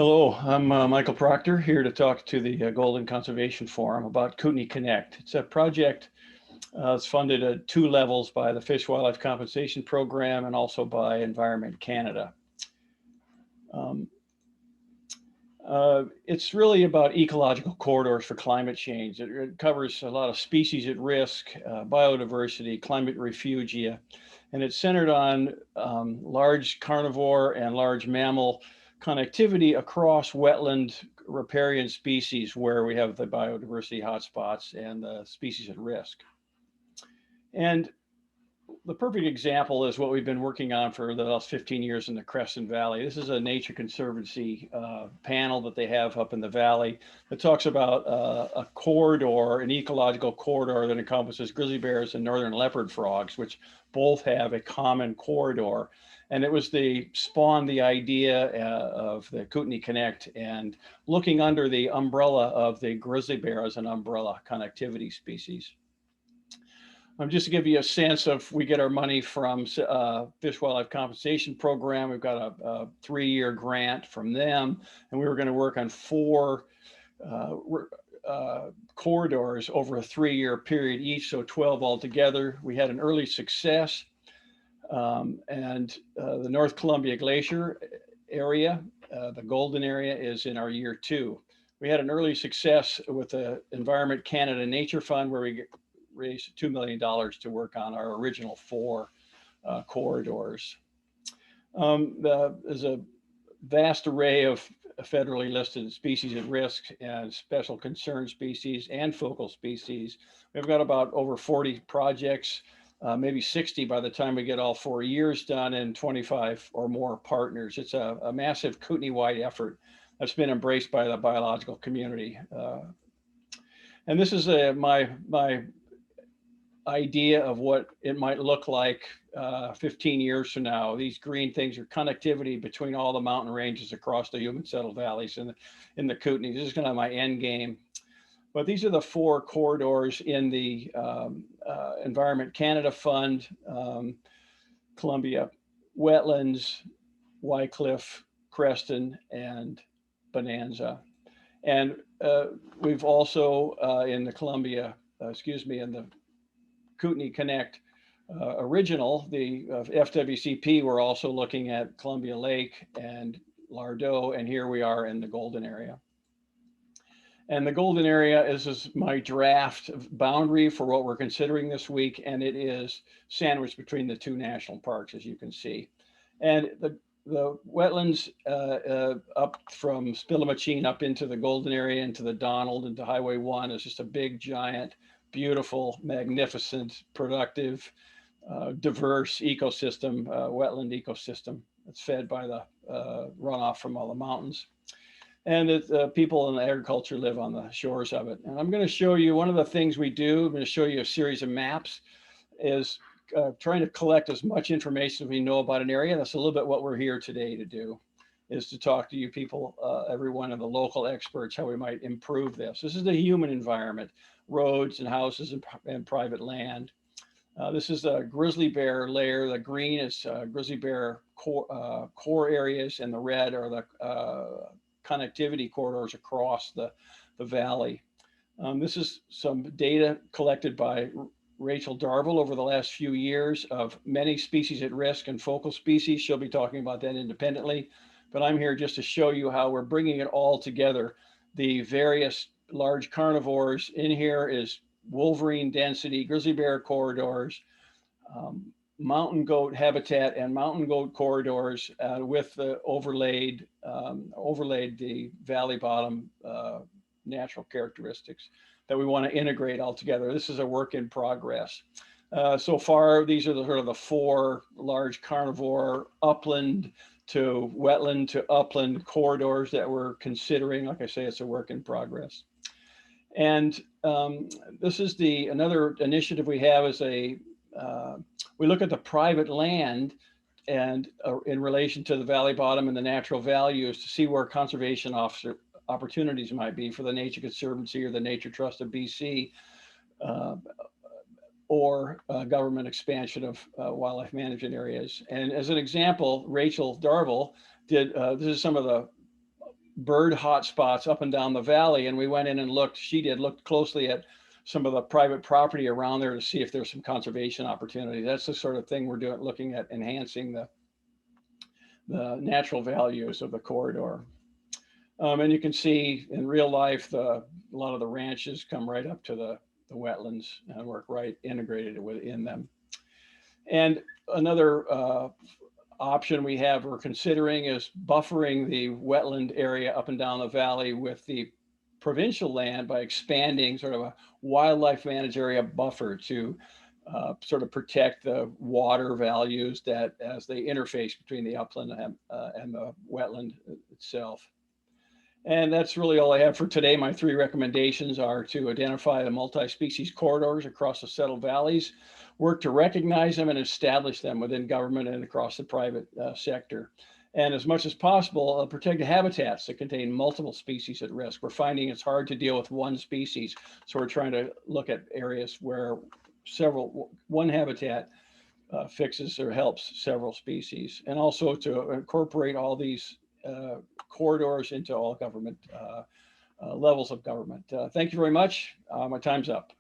Hello, I'm Michael Proctor, here to talk to the Golden Conservation Forum about Kootenay Connect. It's a project that's funded at two levels by the Fish Wildlife Compensation Program and also by Environment Canada. Um, it's really about ecological corridors for climate change. It covers a lot of species at risk, biodiversity, climate refugia, and it's centered on large carnivore and large mammal connectivity across wetland riparian species where we have the biodiversity hotspots and the species at risk. And the perfect example is what we've been working on for the last 15 years in the Crescent Valley. This is a Nature Conservancy panel that they have up in the valley that talks about a corridor, an ecological corridor that encompasses grizzly bears and northern leopard frogs, which both have a common corridor. And it was spawned the idea of the Kootenay Connect and looking under the umbrella of the grizzly bear as an umbrella connectivity species. Just to give you a sense of, we get our money from Fish Wildlife Compensation Program. We've got a 3-year grant from them, and we were going to work on 4 corridors over a 3-year period each, so 12 altogether. We had an early success, and the North Columbia Glacier area, the Golden area, is in our year 2. We had an early success with the Environment Canada Nature Fund, where we raised $2 million to work on our original 4 corridors. There's a vast array of federally listed species at risk and special concern species and focal species. We've got about over 40 projects, maybe 60 by the time we get all 4 years done, and 25 or more partners. It's a massive Kootenay-wide effort that's been embraced by the biological community. And this is my idea of what it might look like 15 years from now. These green things are connectivity between all the mountain ranges across the human settled valleys in the Kootenay. This is kind of my end game. But these are the 4 corridors in the Environment Canada Fund: Columbia Wetlands, Wycliffe, Creston, and Bonanza. And we've also in the in the Kootenay Connect original, the FWCP, we're also looking at Columbia Lake and Lardo, and here we are in the Golden area. And the Golden area is my draft boundary for what we're considering this week, and it is sandwiched between the 2 national parks, as you can see. And the wetlands up from Spilamachine up into the Golden area, into the Donald, into Highway 1 is just a big, giant, beautiful, magnificent, productive, diverse ecosystem, wetland ecosystem that's fed by the runoff from all the mountains. And people in agriculture live on the shores of it. And I'm going to show you one of the things we do. I'm going to show you a series of maps, is trying to collect as much information as we know about an area. That's a little bit what we're here today to do, is to talk to you people, every one of the local experts, how we might improve this. This is the human environment: roads and houses and private land. This is the grizzly bear layer. The green is grizzly bear core areas, and the red are the connectivity corridors across the valley. This is some data collected by Rachel Darville over the last few years of many species at risk and focal species. She'll be talking about that independently, but I'm here just to show you how we're bringing it all together. The various large carnivores in here is wolverine density, grizzly bear corridors, mountain goat habitat, and mountain goat corridors with the overlaid the valley bottom natural characteristics that we want to integrate all together. This is a work in progress. So far, these are the 4 large carnivore upland to wetland to upland corridors that we're considering. Like I say, it's a work in progress. And this is another initiative we have is we look at the private land and in relation to the valley bottom and the natural values to see where conservation opportunities might be for the Nature Conservancy or the Nature Trust of BC, or government expansion of wildlife management areas. And as an example, Rachel Darville did, this is some of the bird hotspots up and down the valley. And we went in and looked, looked closely at some of the private property around there to see if there's some conservation opportunity. That's the sort of thing we're doing, looking at enhancing the natural values of the corridor. And you can see in real life, a lot of the ranches come right up to the wetlands and work right integrated within them. And another option we're considering is buffering the wetland area up and down the valley with the provincial land by expanding sort of a wildlife managed area buffer to sort of protect the water values that as they interface between the upland and the wetland itself. And that's really all I have for today. My 3 recommendations are to identify the multi-species corridors across the settled valleys, work to recognize them and establish them within government and across the private sector. And as much as possible, protect habitats that contain multiple species at risk. We're finding it's hard to deal with one species. So we're trying to look at areas where one habitat fixes or helps several species. And also to incorporate all these corridors into all government levels of government. Thank you very much. My time's up.